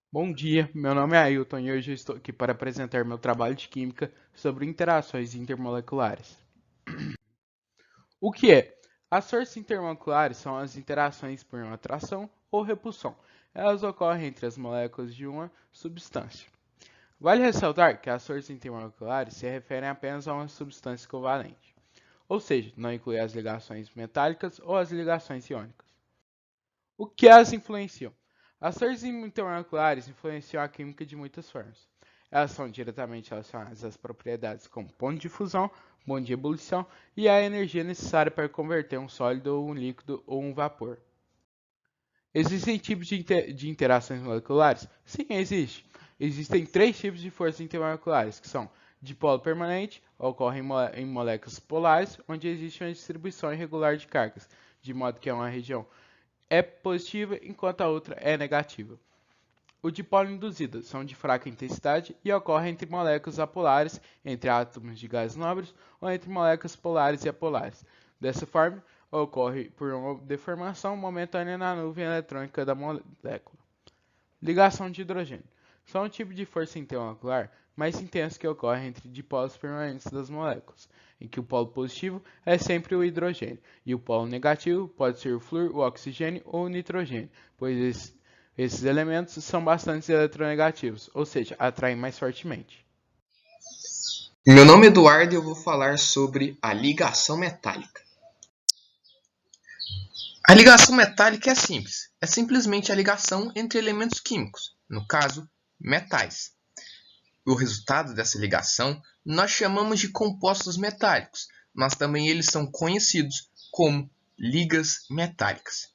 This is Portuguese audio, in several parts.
Bom dia, meu nome é Ailton e hoje eu estou aqui para apresentar meu trabalho de química sobre interações intermoleculares. O que é? As forças intermoleculares são as interações por uma atração ou repulsão. Elas ocorrem entre as moléculas de uma substância. Vale ressaltar que as forças intermoleculares se referem apenas a uma substância covalente, ou seja, não inclui as ligações metálicas ou as ligações iônicas. O que as influenciam? As forças intermoleculares influenciam a química de muitas formas. Elas são diretamente relacionadas às propriedades como ponto de fusão, ponto de ebulição e a energia necessária para converter um sólido ou um líquido ou um vapor. Existem tipos de interações moleculares? Sim, existe. Existem três tipos de forças intermoleculares, que são dipolo permanente, ocorrem em moléculas polares, onde existe uma distribuição irregular de cargas, de modo que uma região é positiva enquanto a outra é negativa. O dipolo induzido são de fraca intensidade e ocorrem entre moléculas apolares, entre átomos de gases nobres ou entre moléculas polares e apolares. Dessa forma, ocorre por uma deformação momentânea na nuvem eletrônica da molécula. Ligação de hidrogênio. São um tipo de força intermolecular mais intensa que ocorre entre dipolos permanentes das moléculas, em que o polo positivo é sempre o hidrogênio e o polo negativo pode ser o flúor, o oxigênio ou o nitrogênio, pois esses elementos são bastante eletronegativos, ou seja, atraem mais fortemente. Meu nome é Eduardo e eu vou falar sobre a ligação metálica. A ligação metálica é simples, é simplesmente a ligação entre elementos químicos, no caso, metais. O resultado dessa ligação nós chamamos de compostos metálicos, mas também eles são conhecidos como ligas metálicas.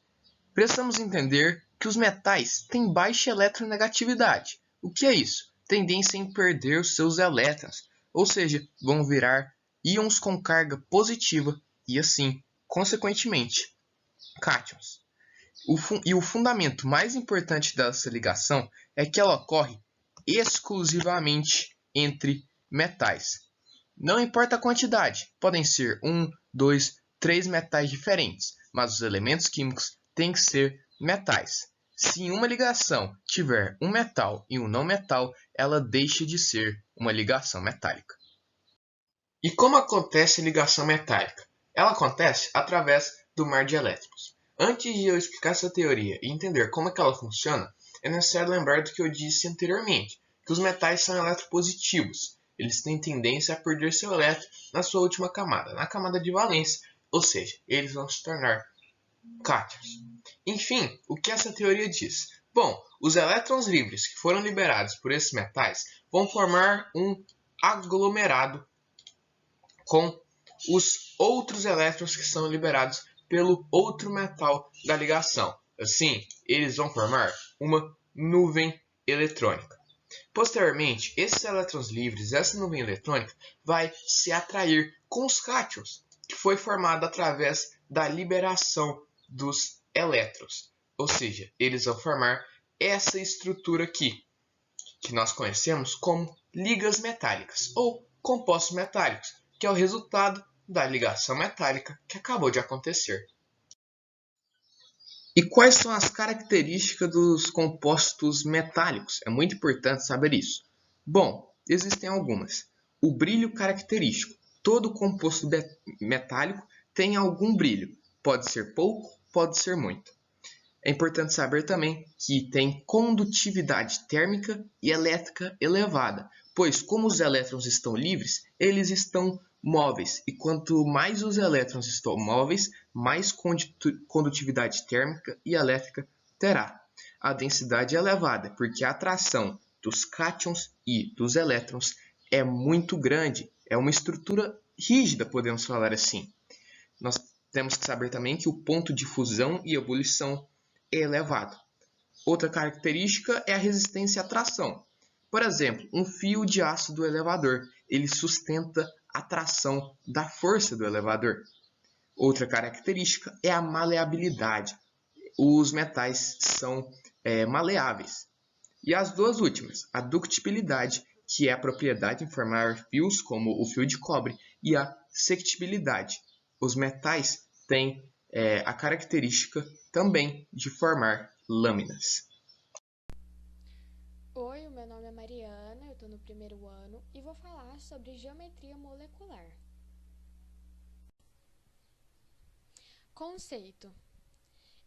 Precisamos entender que os metais têm baixa eletronegatividade. O que é isso? Tendência em perder os seus elétrons, ou seja, vão virar íons com carga positiva e assim, consequentemente, cátions. E o fundamento mais importante dessa ligação é que ela ocorre exclusivamente entre metais. Não importa a quantidade, podem ser um, dois, três metais diferentes, mas os elementos químicos têm que ser metais. Se em uma ligação tiver um metal e um não metal, ela deixa de ser uma ligação metálica. E como acontece a ligação metálica? Ela acontece através do mar de elétrons. Antes de eu explicar essa teoria e entender como é que ela funciona, é necessário lembrar do que eu disse anteriormente, que os metais são eletropositivos. Eles têm tendência a perder seu elétron na sua última camada, na camada de valência, ou seja, eles vão se tornar cátions. Enfim, o que essa teoria diz? Bom, os elétrons livres que foram liberados por esses metais vão formar um aglomerado com os outros elétrons que são liberados pelo outro metal da ligação. Assim, eles vão formar uma nuvem eletrônica. Posteriormente, esses elétrons livres, essa nuvem eletrônica, vai se atrair com os cátions, que foi formado através da liberação dos elétrons. Ou seja, eles vão formar essa estrutura aqui, que nós conhecemos como ligas metálicas ou compostos metálicos, que é o resultado da ligação metálica que acabou de acontecer. E quais são as características dos compostos metálicos? É muito importante saber isso. Bom, existem algumas. O brilho característico. Todo composto metálico tem algum brilho. Pode ser pouco, pode ser muito. É importante saber também que tem condutividade térmica e elétrica elevada, pois como os elétrons estão livres, eles estão móveis, e quanto mais os elétrons estão móveis, mais condutividade térmica e elétrica terá. A densidade é elevada, porque a atração dos cátions e dos elétrons é muito grande, é uma estrutura rígida, podemos falar assim. Nós temos que saber também que o ponto de fusão e ebulição é elevado. Outra característica é a resistência à tração. Por exemplo, um fio de aço do elevador, ele sustenta a tração da força do elevador. Outra característica é a maleabilidade. Os metais são maleáveis. E as duas últimas, a ductibilidade, que é a propriedade em formar fios, como o fio de cobre, e a sectibilidade. Os metais têm a característica também de formar lâminas. meu nome é Mariana, eu estou no primeiro ano e vou falar sobre geometria molecular. Conceito: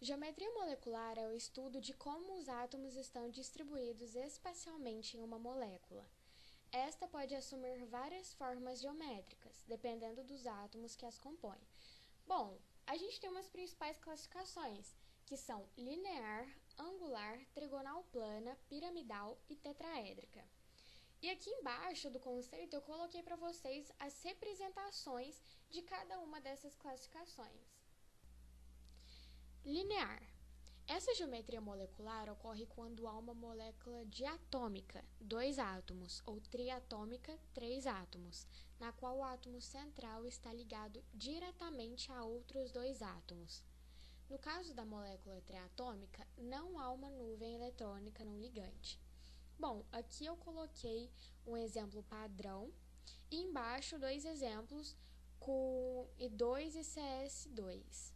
geometria molecular é o estudo de como os átomos estão distribuídos espacialmente em uma molécula. Esta pode assumir várias formas geométricas, dependendo dos átomos que as compõem. Bom, a gente tem umas principais classificações, que são linear, angular, trigonal plana, piramidal e tetraédrica. E aqui embaixo do conceito eu coloquei para vocês as representações de cada uma dessas classificações. Linear. Essa geometria molecular ocorre quando há uma molécula diatômica, 2 átomos, ou triatômica, 3 átomos, na qual o átomo central está ligado diretamente a outros 2 átomos. No caso da molécula triatômica, não há uma nuvem eletrônica não ligante. Bom, aqui eu coloquei um exemplo padrão e embaixo 2 exemplos com I2 e CS2.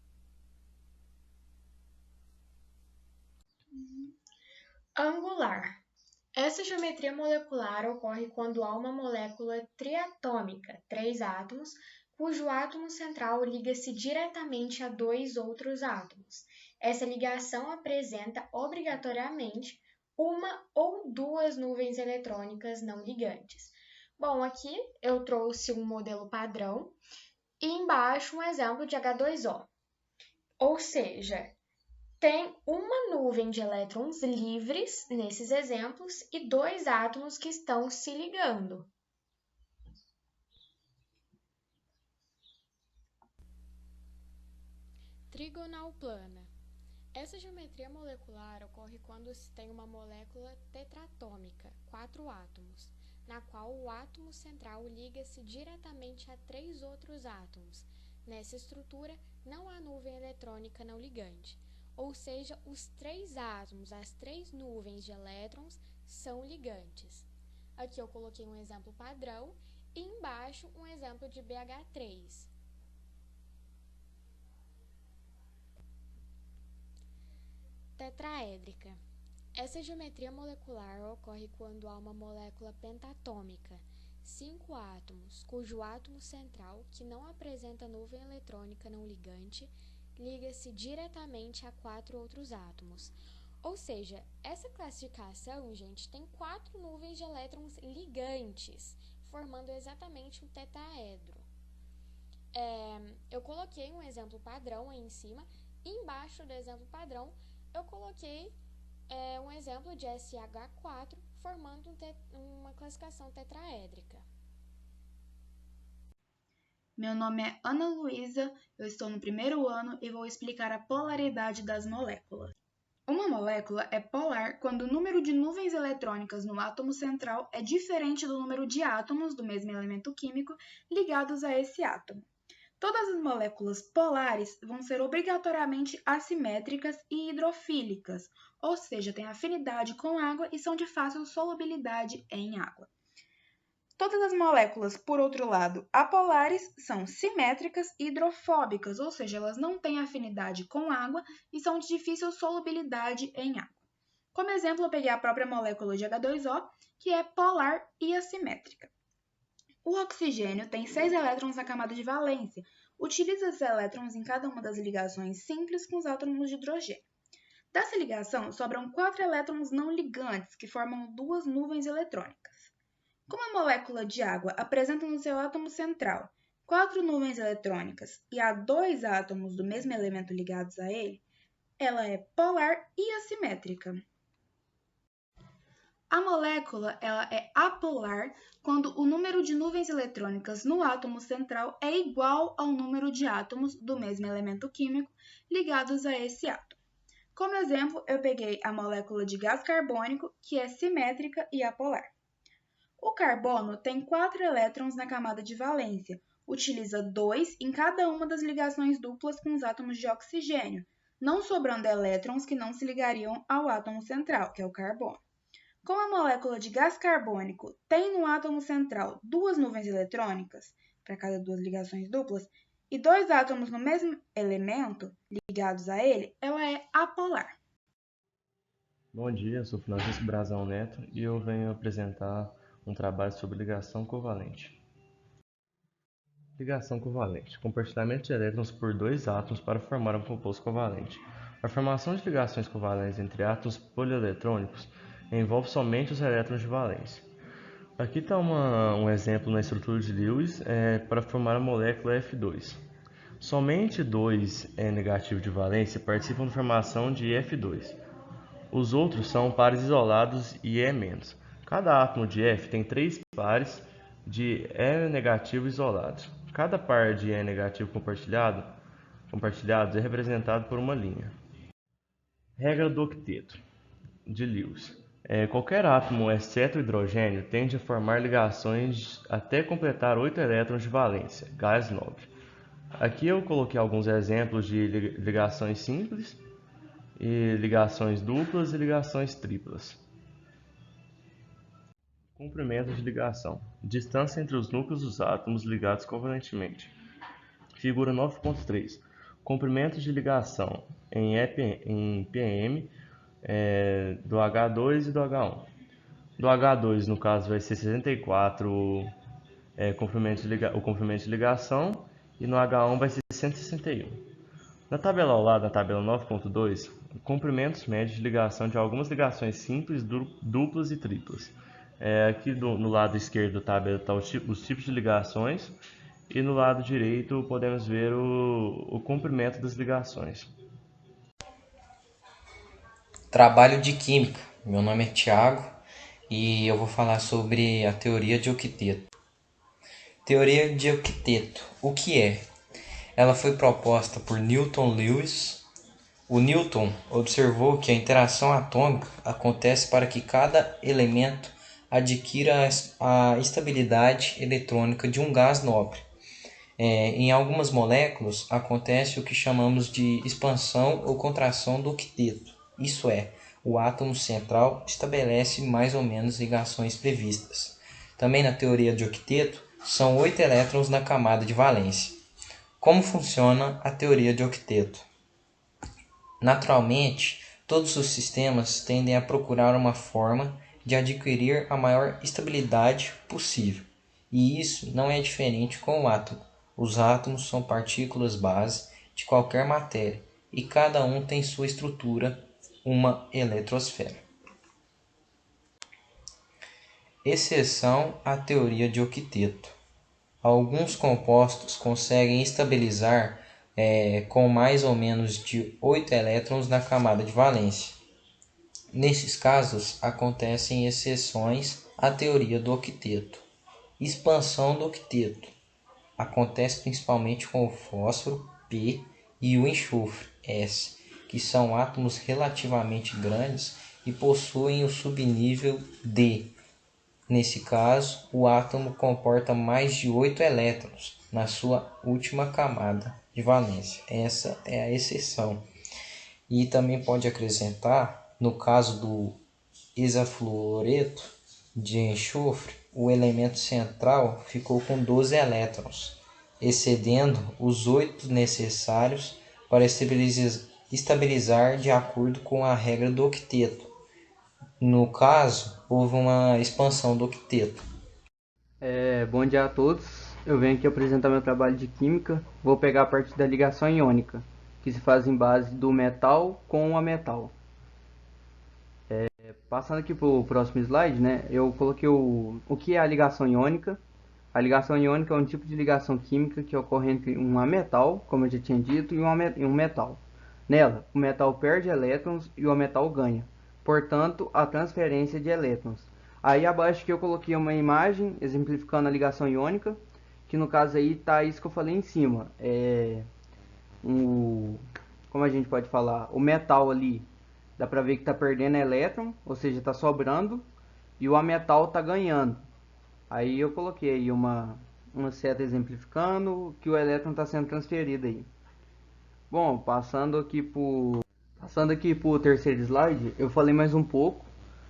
Angular. Essa geometria molecular ocorre quando há uma molécula triatômica, 3 átomos, cujo átomo central liga-se diretamente a 2 outros átomos. Essa ligação apresenta obrigatoriamente uma ou 2 nuvens eletrônicas não ligantes. Bom, aqui eu trouxe um modelo padrão e embaixo um exemplo de H2O. Ou seja, tem uma nuvem de elétrons livres nesses exemplos e 2 átomos que estão se ligando. Trigonal plana. Essa geometria molecular ocorre quando se tem uma molécula tetratômica, 4 átomos, na qual o átomo central liga-se diretamente a 3 outros átomos. Nessa estrutura, não há nuvem eletrônica não ligante. Ou seja, os 3 átomos, as 3 nuvens de elétrons, são ligantes. Aqui eu coloquei um exemplo padrão e embaixo um exemplo de BH3. Tetraédrica. Essa geometria molecular ocorre quando há uma molécula pentatômica, 5 átomos, cujo átomo central, que não apresenta nuvem eletrônica não ligante, liga-se diretamente a 4 outros átomos. Ou seja, essa classificação, gente, tem 4 nuvens de elétrons ligantes, formando exatamente um tetraedro. Eu coloquei um exemplo padrão aí em cima, e embaixo do exemplo padrão eu coloquei um exemplo de SH4, formando uma classificação tetraédrica. Meu nome é Ana Luísa, eu estou no primeiro ano e vou explicar a polaridade das moléculas. Uma molécula é polar quando o número de nuvens eletrônicas no átomo central é diferente do número de átomos do mesmo elemento químico ligados a esse átomo. Todas as moléculas polares vão ser obrigatoriamente assimétricas e hidrofílicas, ou seja, têm afinidade com água e são de fácil solubilidade em água. Todas as moléculas, por outro lado, apolares, são simétricas e hidrofóbicas, ou seja, elas não têm afinidade com água e são de difícil solubilidade em água. Como exemplo, eu peguei a própria molécula de H2O, que é polar e assimétrica. O oxigênio tem 6 elétrons na camada de valência. Utiliza esses elétrons em cada uma das ligações simples com os átomos de hidrogênio. Dessa ligação, sobram 4 elétrons não ligantes, que formam 2 nuvens eletrônicas. Como a molécula de água apresenta no seu átomo central 4 nuvens eletrônicas e há 2 átomos do mesmo elemento ligados a ele, ela é polar e assimétrica. A molécula ela é apolar quando o número de nuvens eletrônicas no átomo central é igual ao número de átomos do mesmo elemento químico ligados a esse átomo. Como exemplo, eu peguei a molécula de gás carbônico, que é simétrica e apolar. O carbono tem 4 elétrons na camada de valência, utiliza 2 em cada uma das ligações duplas com os átomos de oxigênio, não sobrando elétrons que não se ligariam ao átomo central, que é o carbono. Como a molécula de gás carbônico tem no átomo central 2 nuvens eletrônicas, para cada 2 ligações duplas, e 2 átomos no mesmo elemento ligados a ele, ela é apolar. Bom dia, eu sou Francisco Brazão Neto e eu venho apresentar um trabalho sobre ligação covalente. Ligação covalente: compartilhamento de elétrons por dois átomos para formar um composto covalente. A formação de ligações covalentes entre átomos polieletrônicos envolve somente os elétrons de valência. Aqui está um exemplo na estrutura de Lewis para formar a molécula F2. Somente dois negativos de valência participam da formação de F2. Os outros são pares isolados e E-. Cada átomo de F tem 3 pares de E negativo isolados. Cada par de E negativo compartilhados é representado por uma linha. Regra do octeto de Lewis. Qualquer átomo, exceto o hidrogênio, tende a formar ligações até completar 8 elétrons de valência, gás nobre. Aqui eu coloquei alguns exemplos de ligações simples, e ligações duplas e ligações triplas. Comprimento de ligação: distância entre os núcleos dos átomos ligados covalentemente. Figura 9.3. Comprimento de ligação em ppm do H2 e do H1. Do H2, no caso, vai ser 64 o comprimento de ligação, e no H1 vai ser 161. Na tabela ao lado, na tabela 9.2, comprimentos médios de ligação de algumas ligações simples, duplas e triplas. Aqui no lado esquerdo da tabela estão os tipos de ligações, e no lado direito podemos ver o comprimento das ligações. Trabalho de Química. Meu nome é Tiago e eu vou falar sobre a teoria de octeto. Teoria de octeto. O que é? Ela foi proposta por Newton Lewis. O Newton observou que a interação atômica acontece para que cada elemento adquira a estabilidade eletrônica de um gás nobre. Em algumas moléculas acontece o que chamamos de expansão ou contração do octeto. Isso é, o átomo central estabelece mais ou menos ligações previstas. Também na teoria de octeto, são 8 elétrons na camada de valência. Como funciona a teoria de octeto? Naturalmente, todos os sistemas tendem a procurar uma forma de adquirir a maior estabilidade possível. E isso não é diferente com o átomo. Os átomos são partículas base de qualquer matéria e cada um tem sua estrutura, uma eletrosfera. Exceção à teoria de octeto. Alguns compostos conseguem estabilizar com mais ou menos de 8 elétrons na camada de valência. Nesses casos, acontecem exceções à teoria do octeto. Expansão do octeto. Acontece principalmente com o fósforo, P, e o enxofre, S, que são átomos relativamente grandes e possuem o subnível D. Nesse caso, o átomo comporta mais de 8 elétrons na sua última camada de valência. Essa é a exceção. E também pode acrescentar, no caso do hexafluoreto de enxofre, o elemento central ficou com 12 elétrons, excedendo os 8 necessários para estabilizar de acordo com a regra do octeto. No caso, houve uma expansão do octeto. Bom dia a todos. Eu venho aqui apresentar meu trabalho de química. Vou pegar a parte da ligação iônica, que se faz em base do metal com a metal. Passando aqui para o próximo slide, né, eu coloquei o que é a ligação iônica. A ligação iônica é um tipo de ligação química que ocorre entre um ametal, como eu já tinha dito, e um metal. Nela, o metal perde elétrons e o ametal ganha. Portanto, a transferência de elétrons. Aí abaixo que eu coloquei uma imagem exemplificando a ligação iônica, que no caso aí está isso que eu falei em cima. Como a gente pode falar, o metal ali, dá para ver que está perdendo elétron, ou seja, está sobrando, e o ametal está ganhando. Aí eu coloquei aí uma seta exemplificando que o elétron está sendo transferido aí. Bom, passando aqui para o terceiro slide, eu falei mais um pouco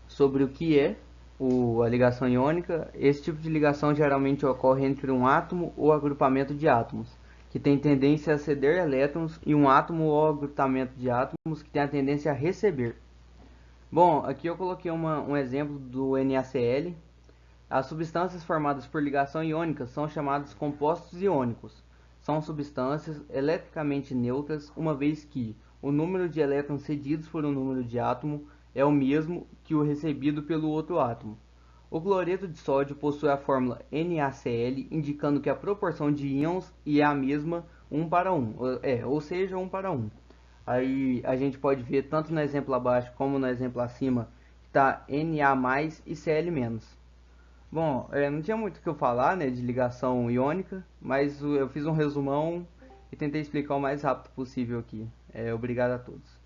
sobre o que é a ligação iônica. Esse tipo de ligação geralmente ocorre entre um átomo ou agrupamento de átomos, que tem tendência a ceder elétrons, e um átomo ou agrupamento de átomos que tem a tendência a receber. Bom, aqui eu coloquei um exemplo do NaCl. As substâncias formadas por ligação iônica são chamadas compostos iônicos. São substâncias eletricamente neutras, uma vez que o número de elétrons cedidos por um número de átomo é o mesmo que o recebido pelo outro átomo. O cloreto de sódio possui a fórmula NaCl, indicando que a proporção de íons é a mesma 1 para 1, ou seja, 1 para 1. Aí a gente pode ver tanto no exemplo abaixo como no exemplo acima que está Na mais e Cl-. Bom, não tinha muito o que eu falar, né, de ligação iônica, mas eu fiz um resumão e tentei explicar o mais rápido possível aqui. Obrigado a todos.